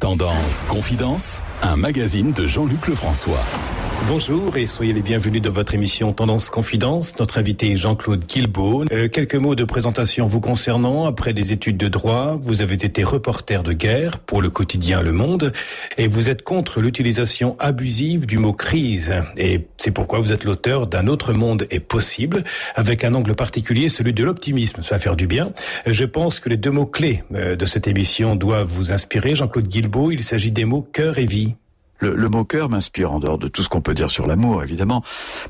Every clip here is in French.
Tendance Confidence, un magazine de Jean-Luc Lefrançois. Bonjour et soyez les bienvenus dans votre émission Tendance Confidence. Notre invité est Jean-Claude Guilbault. Quelques mots de présentation vous concernant. Après des études de droit, vous avez été reporter de guerre pour le quotidien Le Monde et vous êtes contre l'utilisation abusive du mot crise. Et c'est pourquoi vous êtes l'auteur d'Un autre monde est possible, avec un angle particulier, celui de l'optimisme. Ça va faire du bien. Je pense que les deux mots clés de cette émission doivent vous inspirer. Jean-Claude Guilbault, il s'agit des mots cœur et vie. Le mot cœur m'inspire, en dehors de tout ce qu'on peut dire sur l'amour, évidemment,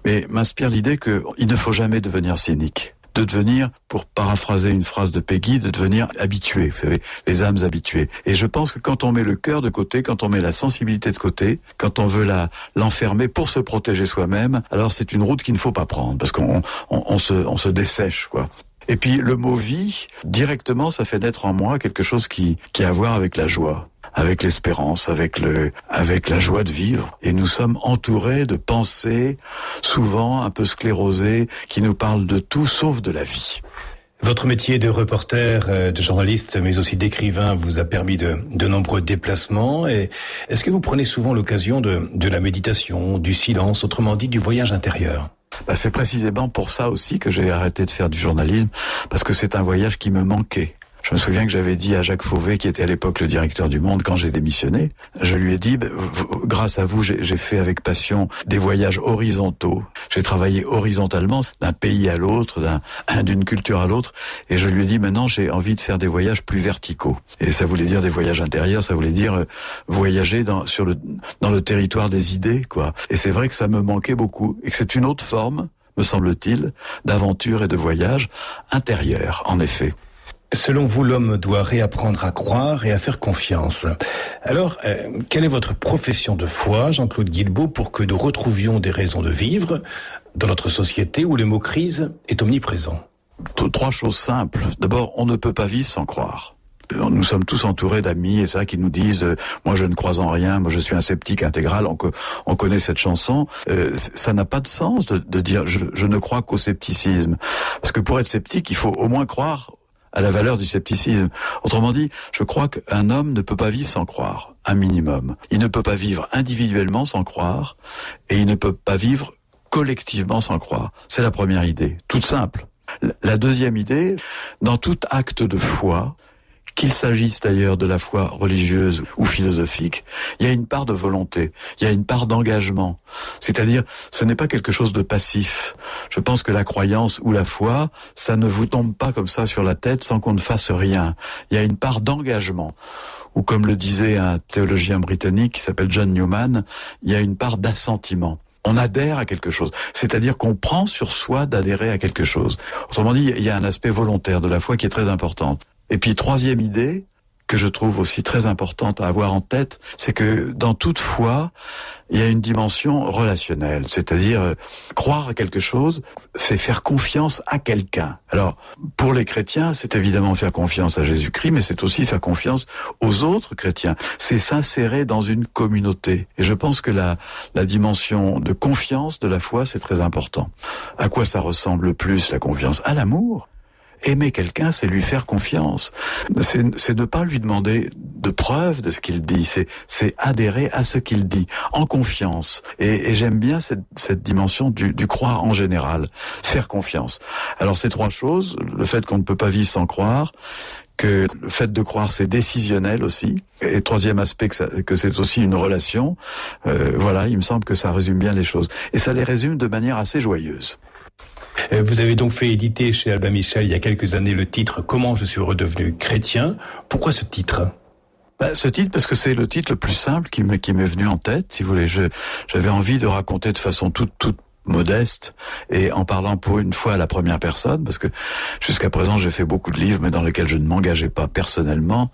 mais m'inspire l'idée qu'il ne faut jamais devenir cynique. De devenir, pour paraphraser une phrase de Peggy, de devenir habitué, vous savez, les âmes habituées. Et je pense que quand on met le cœur de côté, quand on met la sensibilité de côté, quand on veut l'enfermer pour se protéger soi-même, alors c'est une route qu'il ne faut pas prendre, parce qu'on se dessèche, quoi. Et puis le mot vie, directement, ça fait naître en moi quelque chose qui a à voir avec la joie, avec l'espérance, avec la joie de vivre. Et nous sommes entourés de pensées, souvent un peu sclérosées, qui nous parlent de tout sauf de la vie. Votre métier de reporter, de journaliste, mais aussi d'écrivain vous a permis de nombreux déplacements. Et est-ce que vous prenez souvent l'occasion de la méditation, du silence, autrement dit du voyage intérieur ? C'est précisément pour ça aussi que j'ai arrêté de faire du journalisme, parce que c'est un voyage qui me manquait. Je me souviens que j'avais dit à Jacques Fauvet, qui était à l'époque le directeur du Monde, quand j'ai démissionné, je lui ai dit, grâce à vous, j'ai fait avec passion des voyages horizontaux. J'ai travaillé horizontalement d'un pays à l'autre, d'une culture à l'autre, et je lui ai dit, maintenant j'ai envie de faire des voyages plus verticaux. Et ça voulait dire des voyages intérieurs, ça voulait dire voyager dans le territoire des idées, quoi. Et c'est vrai que ça me manquait beaucoup, et que c'est une autre forme, me semble-t-il, d'aventure et de voyage intérieur, en effet. Selon vous, l'homme doit réapprendre à croire et à faire confiance. Alors, quelle est votre profession de foi, Jean-Claude Guilbault, pour que nous retrouvions des raisons de vivre dans notre société où le mot crise est omniprésent ? Trois choses simples. D'abord, on ne peut pas vivre sans croire. Nous sommes tous entourés d'amis et ça qui nous disent moi je ne crois en rien, moi je suis un sceptique intégral. On connaît cette chanson. Ça n'a pas de sens de dire je ne crois qu'au scepticisme, parce que pour être sceptique, il faut au moins croire à la valeur du scepticisme. Autrement dit, je crois qu'un homme ne peut pas vivre sans croire, un minimum. Il ne peut pas vivre individuellement sans croire, et il ne peut pas vivre collectivement sans croire. C'est la première idée, toute simple. La deuxième idée, dans tout acte de foi, qu'il s'agisse d'ailleurs de la foi religieuse ou philosophique, il y a une part de volonté, il y a une part d'engagement. C'est-à-dire, ce n'est pas quelque chose de passif. Je pense que la croyance ou la foi, ça ne vous tombe pas comme ça sur la tête sans qu'on ne fasse rien. Il y a une part d'engagement. Ou comme le disait un théologien britannique qui s'appelle John Newman, il y a une part d'assentiment. On adhère à quelque chose. C'est-à-dire qu'on prend sur soi d'adhérer à quelque chose. Autrement dit, il y a un aspect volontaire de la foi qui est très important. Et puis, troisième idée, que je trouve aussi très importante à avoir en tête, c'est que dans toute foi, il y a une dimension relationnelle. C'est-à-dire, croire à quelque chose, c'est faire confiance à quelqu'un. Alors, pour les chrétiens, c'est évidemment faire confiance à Jésus-Christ, mais c'est aussi faire confiance aux autres chrétiens. C'est s'insérer dans une communauté. Et je pense que la dimension de confiance de la foi, c'est très important. À quoi ça ressemble le plus, la confiance ? À l'amour. Aimer quelqu'un, c'est lui faire confiance. C'est ne pas lui demander de preuves de ce qu'il dit. C'est adhérer à ce qu'il dit, en confiance. Et j'aime bien cette dimension du croire en général. Faire confiance. Alors ces trois choses, le fait qu'on ne peut pas vivre sans croire, que le fait de croire c'est décisionnel aussi, et troisième aspect que c'est aussi une relation, voilà, il me semble que ça résume bien les choses. Et ça les résume de manière assez joyeuse. Vous avez donc fait éditer chez Albin Michel il y a quelques années le titre « Comment je suis redevenu chrétien ». Pourquoi ce titre ? Ce titre, parce que c'est le titre le plus simple qui m'est venu en tête, si vous voulez. J'avais envie de raconter de façon toute modeste et en parlant pour une fois à la première personne, parce que jusqu'à présent j'ai fait beaucoup de livres mais dans lesquels je ne m'engageais pas personnellement.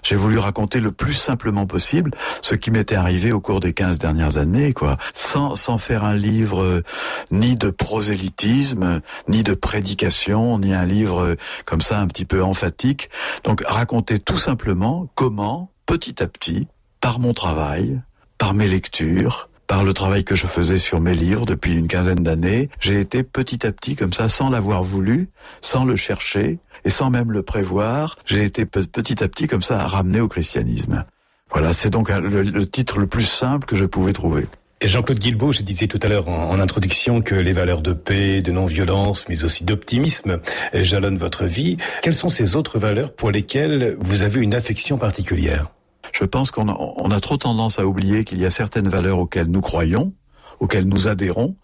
J'ai voulu raconter le plus simplement possible ce qui m'était arrivé au cours des 15 dernières années, quoi, sans faire un livre ni de prosélytisme, ni de prédication, ni un livre comme ça un petit peu emphatique. Donc raconter tout simplement comment, petit à petit, par mon travail, par mes lectures, par le travail que je faisais sur mes livres depuis une quinzaine d'années, j'ai été petit à petit comme ça, sans l'avoir voulu, sans le chercher et sans même le prévoir, j'ai été petit à petit comme ça ramené au christianisme. Voilà, c'est donc le titre le plus simple que je pouvais trouver. Et Jean-Claude Guilbault, je disais tout à l'heure en introduction que les valeurs de paix, de non-violence, mais aussi d'optimisme jalonnent votre vie. Quelles sont ces autres valeurs pour lesquelles vous avez une affection particulière ? Je pense qu'on a trop tendance à oublier qu'il y a certaines valeurs auxquelles nous croyons, auxquelles nous adhérons.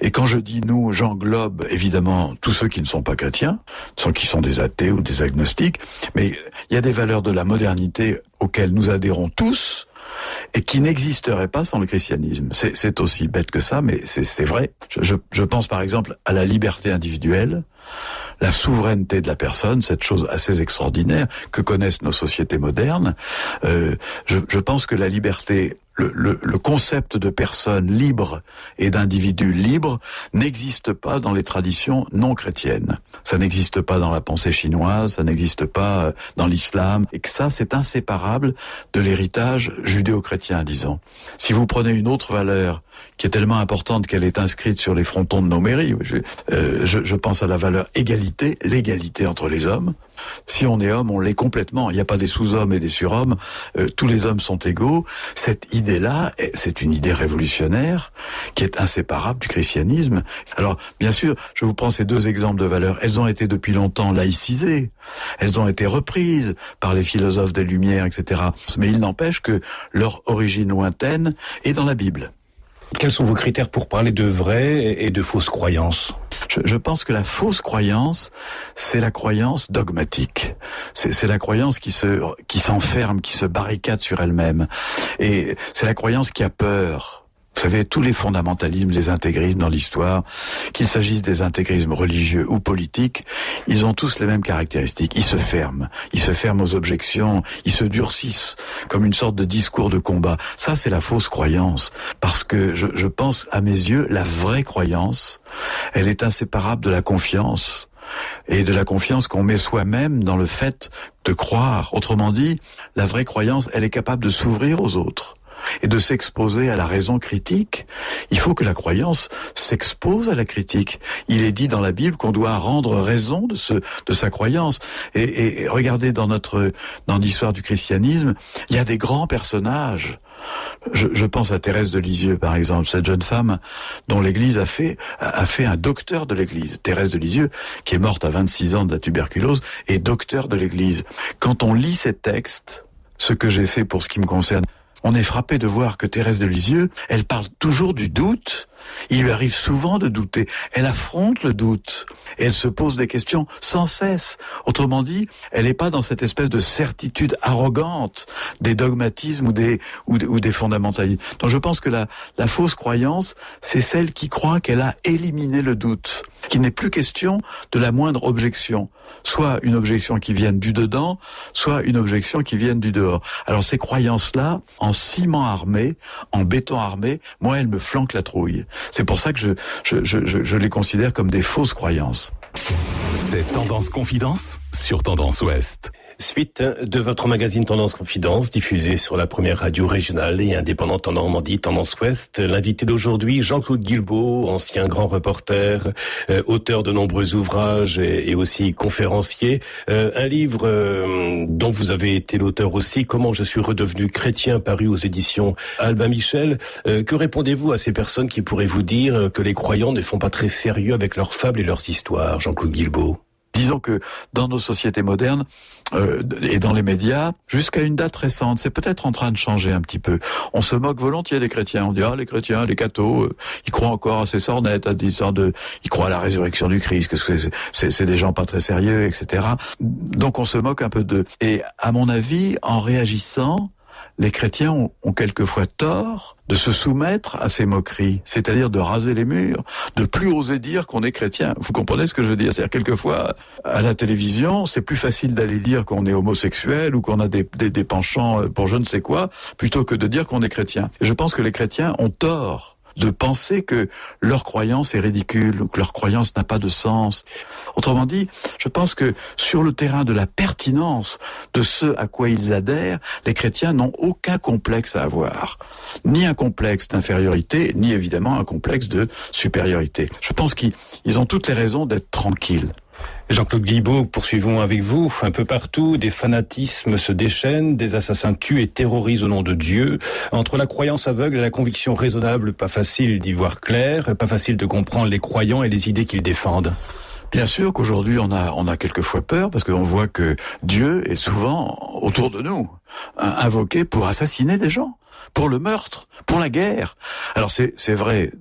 Et quand je dis nous, j'englobe évidemment tous ceux qui ne sont pas chrétiens, ceux qui sont des athées ou des agnostiques, mais il y a des valeurs de la modernité auxquelles nous adhérons tous, et qui n'existerait pas sans le christianisme. C'est aussi bête que ça, mais c'est vrai. Je pense par exemple à la liberté individuelle, la souveraineté de la personne, cette chose assez extraordinaire que connaissent nos sociétés modernes. Je pense que la liberté, le concept de personne libre et d'individu libre n'existe pas dans les traditions non chrétiennes. Ça n'existe pas dans la pensée chinoise, ça n'existe pas dans l'islam, et que ça, c'est inséparable de l'héritage judéo-chrétien, disons. Si vous prenez une autre valeur qui est tellement importante qu'elle est inscrite sur les frontons de nos mairies, je pense à la valeur égalité, l'égalité entre les hommes. Si on est homme, on l'est complètement. Il n'y a pas des sous-hommes et des surhommes. Tous les hommes sont égaux. Cette idée-là, c'est une idée révolutionnaire qui est inséparable du christianisme. Alors, bien sûr, je vous prends ces deux exemples de valeurs. Elles ont été depuis longtemps laïcisées. Elles ont été reprises par les philosophes des Lumières, etc. Mais il n'empêche que leur origine lointaine est dans la Bible. Quels sont vos critères pour parler de vraies et de fausses croyances ? Je pense que la fausse croyance, c'est la croyance dogmatique. C'est la croyance qui s'enferme, qui se barricade sur elle-même. Et c'est la croyance qui a peur. Vous savez, tous les fondamentalismes, les intégrismes dans l'histoire, qu'il s'agisse des intégrismes religieux ou politiques, ils ont tous les mêmes caractéristiques. Ils se ferment aux objections, ils se durcissent comme une sorte de discours de combat. Ça, c'est la fausse croyance. Parce que je pense, à mes yeux, la vraie croyance, elle est inséparable de la confiance. Et de la confiance qu'on met soi-même dans le fait de croire. Autrement dit, la vraie croyance, elle est capable de s'ouvrir aux autres et de s'exposer à la raison critique. Il faut que la croyance s'expose à la critique. Il est dit dans la Bible qu'on doit rendre raison de sa croyance. Et regardez dans l'histoire du christianisme, il y a des grands personnages. Je pense à Thérèse de Lisieux, par exemple, cette jeune femme dont l'Église a fait un docteur de l'Église. Thérèse de Lisieux, qui est morte à 26 ans de la tuberculose, est docteur de l'Église. Quand on lit ces textes, ce que j'ai fait pour ce qui me concerne, on est frappé de voir que Thérèse de Lisieux, elle parle toujours du doute. Il lui arrive souvent de douter. Elle affronte le doute. Et elle se pose des questions sans cesse. Autrement dit, elle n'est pas dans cette espèce de certitude arrogante des dogmatismes ou des fondamentalismes. Donc je pense que la fausse croyance, c'est celle qui croit qu'elle a éliminé le doute, qu'il n'est plus question de la moindre objection. Soit une objection qui vienne du dedans, soit une objection qui vienne du dehors. Alors ces croyances-là, en ciment armé, en béton armé, moi, elles me flanquent la trouille. C'est pour ça que je les considère comme des fausses croyances. C'est Tendance Confidence sur Tendance Ouest. Suite de votre magazine Tendance Confidence, diffusé sur la première radio régionale et indépendante en Normandie, Tendance Ouest. L'invité d'aujourd'hui, Jean-Claude Guilbault, ancien grand reporter, auteur de nombreux ouvrages et aussi conférencier. Un livre dont vous avez été l'auteur aussi, Comment je suis redevenu chrétien, paru aux éditions Albin Michel. Que répondez-vous à ces personnes qui pourraient vous dire que les croyants ne font pas très sérieux avec leurs fables et leurs histoires, Jean-Claude Guilbault? Disons que dans nos sociétés modernes et dans les médias, jusqu'à une date récente, c'est peut-être en train de changer un petit peu. On se moque volontiers des chrétiens. On dit les chrétiens, les cathos, ils croient encore à ces sornettes, à des sortes ils croient à la résurrection du Christ. Qu'est-ce que c'est des gens pas très sérieux, etc. Donc on se moque un peu d'eux. Et à mon avis, en réagissant, les chrétiens ont quelquefois tort de se soumettre à ces moqueries, c'est-à-dire de raser les murs, de plus oser dire qu'on est chrétien. Vous comprenez ce que je veux dire? C'est-à-dire quelquefois, à la télévision, c'est plus facile d'aller dire qu'on est homosexuel ou qu'on a des penchants pour je ne sais quoi, plutôt que de dire qu'on est chrétien. Et je pense que les chrétiens ont tort de penser que leur croyance est ridicule ou que leur croyance n'a pas de sens. Autrement dit, je pense que sur le terrain de la pertinence de ce à quoi ils adhèrent, les chrétiens n'ont aucun complexe à avoir. Ni un complexe d'infériorité, ni évidemment un complexe de supériorité. Je pense qu'ils ont toutes les raisons d'être tranquilles. Jean-Claude Guilbaud, poursuivons avec vous. Un peu partout, des fanatismes se déchaînent, des assassins tuent et terrorisent au nom de Dieu. Entre la croyance aveugle et la conviction raisonnable, pas facile d'y voir clair, pas facile de comprendre les croyants et les idées qu'ils défendent. Bien sûr qu'aujourd'hui on a quelquefois peur parce qu'on voit que Dieu est souvent autour de nous, invoqué pour assassiner des gens, pour le meurtre, pour la guerre. Alors c'est vrai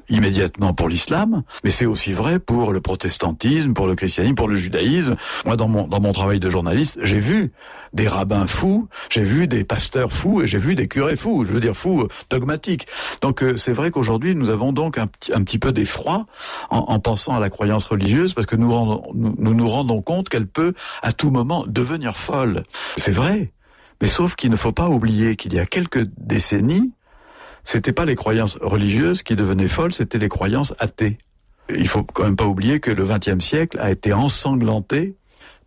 immédiatement pour l'islam, mais c'est aussi vrai pour le protestantisme, pour le christianisme, pour le judaïsme. Moi, dans mon travail de journaliste, j'ai vu des rabbins fous, j'ai vu des pasteurs fous et j'ai vu des curés fous, je veux dire fous dogmatiques. Donc c'est vrai qu'aujourd'hui, nous avons donc un petit peu d'effroi en pensant à la croyance religieuse parce que nous nous rendons compte qu'elle peut à tout moment devenir folle. C'est vrai, mais sauf qu'il ne faut pas oublier qu'il y a quelques décennies, c'était pas les croyances religieuses qui devenaient folles, c'était les croyances athées. Il faut quand même pas oublier que le XXe siècle a été ensanglanté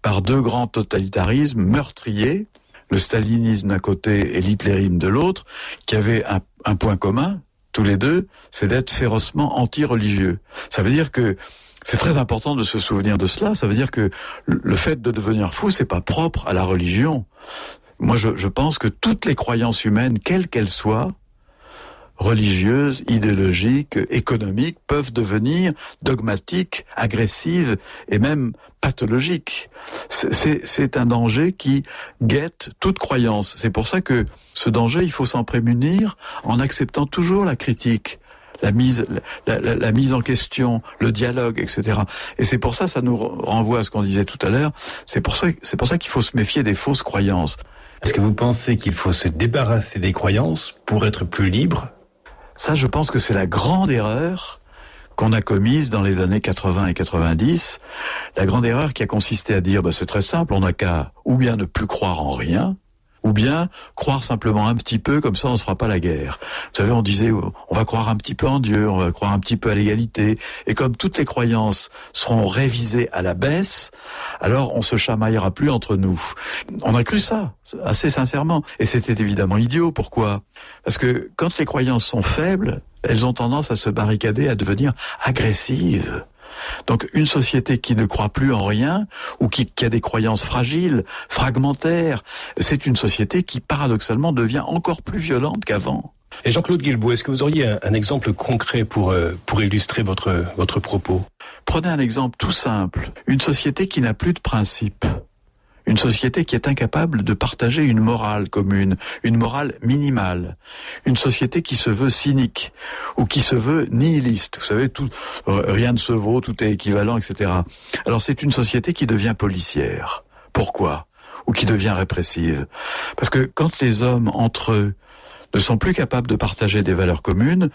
par deux grands totalitarismes meurtriers, le stalinisme d'un côté et l'hitlérisme de l'autre, qui avaient un point commun, tous les deux, c'est d'être férocement anti-religieux. Ça veut dire que c'est très important de se souvenir de cela. Ça veut dire que le fait de devenir fou, c'est pas propre à la religion. Moi, je pense que toutes les croyances humaines, quelles qu'elles soient, religieuses, idéologiques, économiques, peuvent devenir dogmatiques, agressives et même pathologiques. C'est un danger qui guette toute croyance. C'est pour ça que ce danger, il faut s'en prémunir en acceptant toujours la critique, la mise en question, le dialogue, etc. Et c'est pour ça nous renvoie à ce qu'on disait tout à l'heure, c'est pour ça qu'il faut se méfier des fausses croyances. Est-ce que vous pensez qu'il faut se débarrasser des croyances pour être plus libre ? Ça, je pense que c'est la grande erreur qu'on a commise dans les années 80 et 90. La grande erreur qui a consisté à dire, c'est très simple, on n'a qu'à ou bien ne plus croire en rien, ou bien croire simplement un petit peu, comme ça on se fera pas la guerre. Vous savez, on disait, on va croire un petit peu en Dieu, on va croire un petit peu à l'égalité, et comme toutes les croyances seront révisées à la baisse, alors on se chamaillera plus entre nous. On a cru ça, assez sincèrement, et c'était évidemment idiot. Pourquoi ? Parce que quand les croyances sont faibles, elles ont tendance à se barricader, à devenir agressives. Donc une société qui ne croit plus en rien ou qui a des croyances fragiles, fragmentaires, c'est une société qui paradoxalement devient encore plus violente qu'avant. Et Jean-Claude Guilbaud, est-ce que vous auriez un exemple concret pour illustrer votre propos ? Prenez un exemple tout simple, une société qui n'a plus de principes. Une société qui est incapable de partager une morale commune, une morale minimale. Une société qui se veut cynique ou qui se veut nihiliste. Vous savez, rien ne se vaut, tout est équivalent, etc. Alors c'est une société qui devient policière. Pourquoi ? Ou qui devient répressive. Parce que quand les hommes, entre eux, ne sont plus capables de partager des valeurs communes,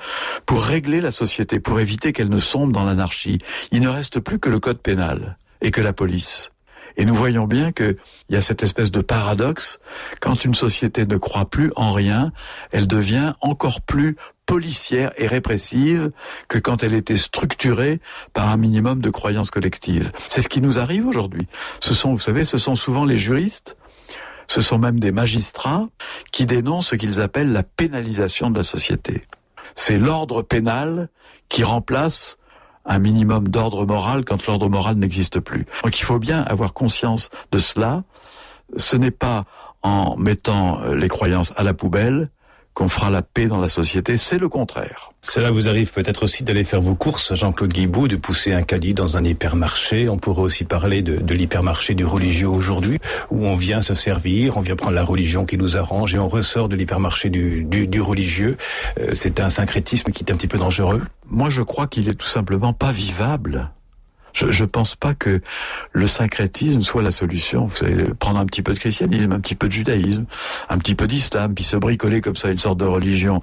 pour régler la société, pour éviter qu'elle ne sombre dans l'anarchie, il ne reste plus que le code pénal et que la police. Et nous voyons bien qu'il y a cette espèce de paradoxe. Quand une société ne croit plus en rien, elle devient encore plus policière et répressive que quand elle était structurée par un minimum de croyances collectives. C'est ce qui nous arrive aujourd'hui. Ce sont souvent les juristes, ce sont même des magistrats qui dénoncent ce qu'ils appellent la pénalisation de la société. C'est l'ordre pénal qui remplace un minimum d'ordre moral quand l'ordre moral n'existe plus. Donc il faut bien avoir conscience de cela. Ce n'est pas en mettant les croyances à la poubelle qu'on fera la paix dans la société, c'est le contraire. Cela vous arrive peut-être aussi d'aller faire vos courses, Jean-Claude Guilbaud, de pousser un caddie dans un hypermarché. On pourrait aussi parler de l'hypermarché du religieux aujourd'hui, où on vient se servir, on vient prendre la religion qui nous arrange et on ressort de l'hypermarché du religieux. C'est un syncrétisme qui est un petit peu dangereux. Moi, je crois qu'il est tout simplement pas vivable. Je pense pas que le syncrétisme soit la solution. Vous savez, prendre un petit peu de christianisme, un petit peu de judaïsme, un petit peu d'islam, puis se bricoler comme ça une sorte de religion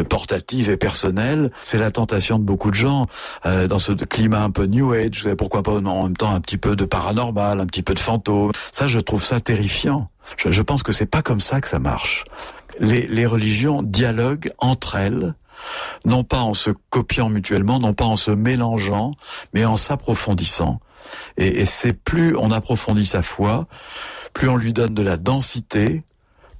portative et personnelle, c'est la tentation de beaucoup de gens dans ce climat un peu New Age. Pourquoi pas en même temps un petit peu de paranormal, un petit peu de fantôme. Ça, je trouve ça terrifiant. Je pense que c'est pas comme ça que ça marche. Les religions dialoguent entre elles, non pas en se copiant mutuellement, non pas en se mélangeant, mais en s'approfondissant. Et c'est plus on approfondit sa foi, plus on lui donne de la densité,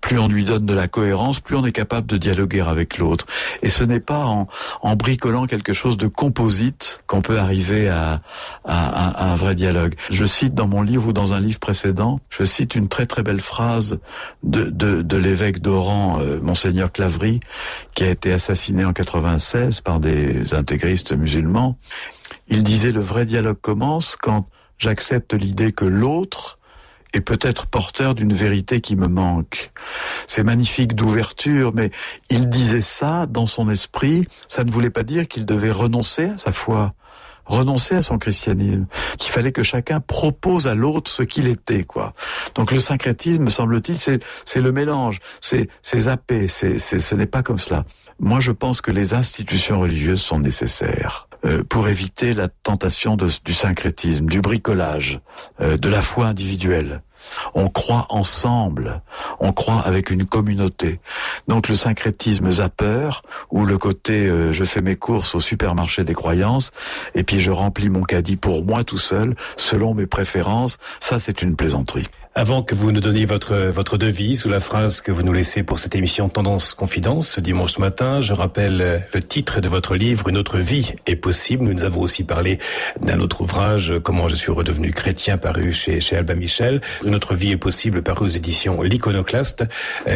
plus on lui donne de la cohérence, plus on est capable de dialoguer avec l'autre. Et ce n'est pas en bricolant quelque chose de composite qu'on peut arriver à un vrai dialogue. Je cite dans mon livre ou dans un livre précédent, je cite une très très belle phrase de l'évêque d'Oran, Monseigneur Claverie, qui a été assassiné en 96 par des intégristes musulmans. Il disait: le vrai dialogue commence quand j'accepte l'idée que l'autre est peut-être porteur d'une vérité qui me manque. C'est magnifique d'ouverture, mais il disait ça dans son esprit. Ça ne voulait pas dire qu'il devait renoncer à sa foi, renoncer à son christianisme, qu'il fallait que chacun propose à l'autre ce qu'il était, quoi. Donc le syncrétisme, me semble-t-il, c'est le mélange, c'est zappé, ce n'est pas comme cela. Moi, je pense que les institutions religieuses sont nécessaires pour éviter la tentation du syncrétisme, du bricolage, de la foi individuelle. On croit ensemble, on croit avec une communauté. Donc le syncrétisme zappeur, ou le côté je fais mes courses au supermarché des croyances, et puis je remplis mon caddie pour moi tout seul, selon mes préférences, ça c'est une plaisanterie. Avant que vous nous donniez votre devise ou la phrase que vous nous laissez pour cette émission Tendance Confidence ce dimanche matin, je rappelle le titre de votre livre, Une autre vie est possible. Nous avons aussi parlé d'un autre ouvrage, Comment je suis redevenu chrétien, paru chez Albin Michel. Une autre vie est possible, paru aux éditions L'Iconoclaste.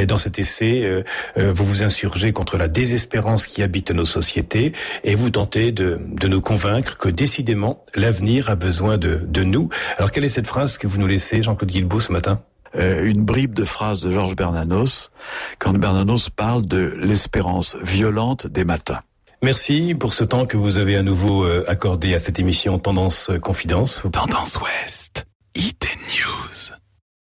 Dans cet essai, vous vous insurgez contre la désespérance qui habite nos sociétés et vous tentez de nous convaincre que décidément l'avenir a besoin de nous. Alors quelle est cette phrase que vous nous laissez, Jean-Claude Guilbault, ce matin? Une bribe de phrase de Georges Bernanos, quand Bernanos parle de l'espérance violente des matins. Merci pour ce temps que vous avez à nouveau accordé à cette émission Tendance Confidence. Tendance Ouest, Hit News.